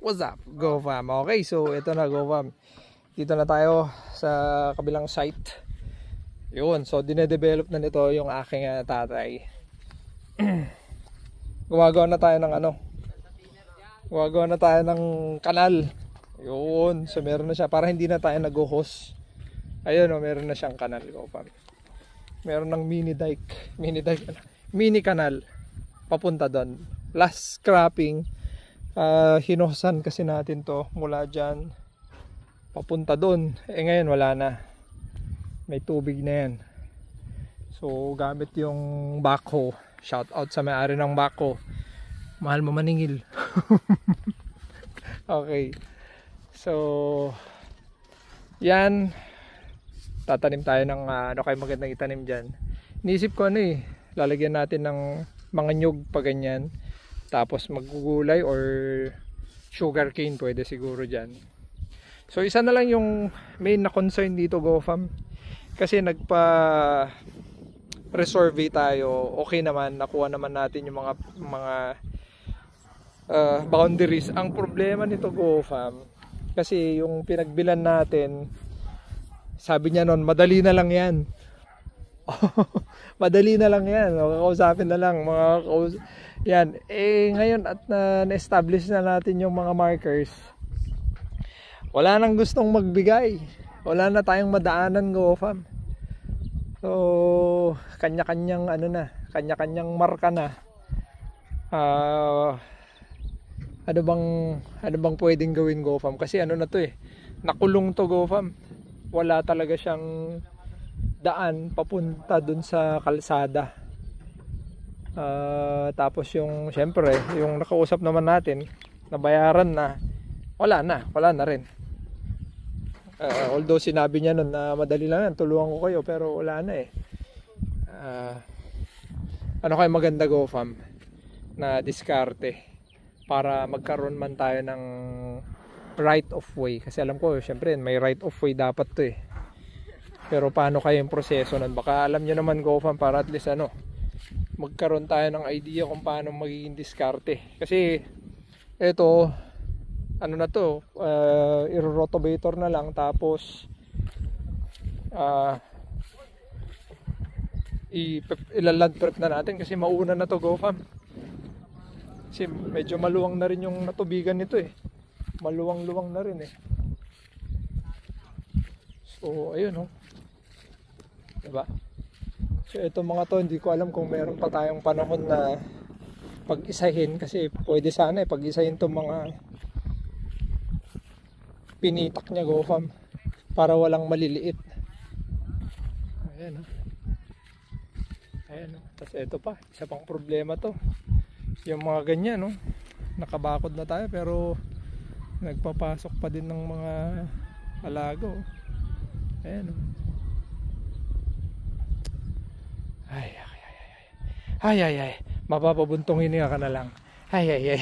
What's up, Go Fam? Okay, so ito na, Go Fam. Dito na tayo sa kabilang site. Yun, so dinedevelop na nito yung aking tatay. Gumagawa na tayo ng Gumagawa na tayo ng kanal. Yun, so meron na siya para hindi na tayo nag-host. Ayun, meron na siyang kanal, Go Fam. Meron ng mini kanal papunta doon. Last scrapping. Hinosan kasi natin to mula dyan papunta doon. Ngayon wala na, may tubig na yan. So gamit yung backhoe. Shout out sa may-ari ng backhoe, mahal mo maningil. Okay, so yan, tatanim tayo ng ano kayo magandang itanim dyan. Iniisip ko lalagyan natin ng mga nyug pa ganyan. Tapos magugulay or sugarcane pwede siguro dyan. So isa na lang yung main na concern dito, Go Fam. Kasi resurvey tayo. Okay naman, nakuha naman natin yung mga boundaries. Ang problema nito, Go Fam, kasi yung pinagbilan natin, sabi niya noon, madali na lang yan. Madali na lang yan. Kakausapin na lang yan. Ngayon at na-establish na natin yung mga markers, wala nang gustong magbigay. Wala na tayong madaanan, Go Fam. So kanya-kanyang kanya-kanyang marka na. Ano bang pwedeng gawin, Go Fam? Kasi na to nakulong to, Go Fam. Wala talaga siyang daan papunta dun sa kalsada. Tapos syempre yung nakausap naman natin, nabayaran na, wala na rin. Although sinabi niya nun na madali lang yan, tulungan ko kayo, pero wala na ano kayo maganda, Go Fam, na diskarte para magkaroon man tayo ng right of way? Kasi alam ko syempre may right of way dapat to pero paano kayo yung proseso nun? Baka alam nyo naman, Go Fam, para at least magkaroon tayo ng idea kung paano magiging diskarte. Kasi ito, i-rotovator na lang, tapos ilaland prep na natin kasi mauna na to, Go Fam. Kasi medyo maluwang na rin yung natubigan nito maluwang-luwang na rin So ayun diba? So itong mga to, hindi ko alam kung meron pa tayong panahon na pag-isahin, kasi pwede sana pag-isahin itong mga pinitak niya, Go Fam, para walang maliliit. Ayan Tapos ito pa, isa pang problema to, yung mga ganyan nakabakod na tayo pero nagpapasok pa din ng mga alago. Ayan ay, mapapabuntong hininga ka na lang. Ay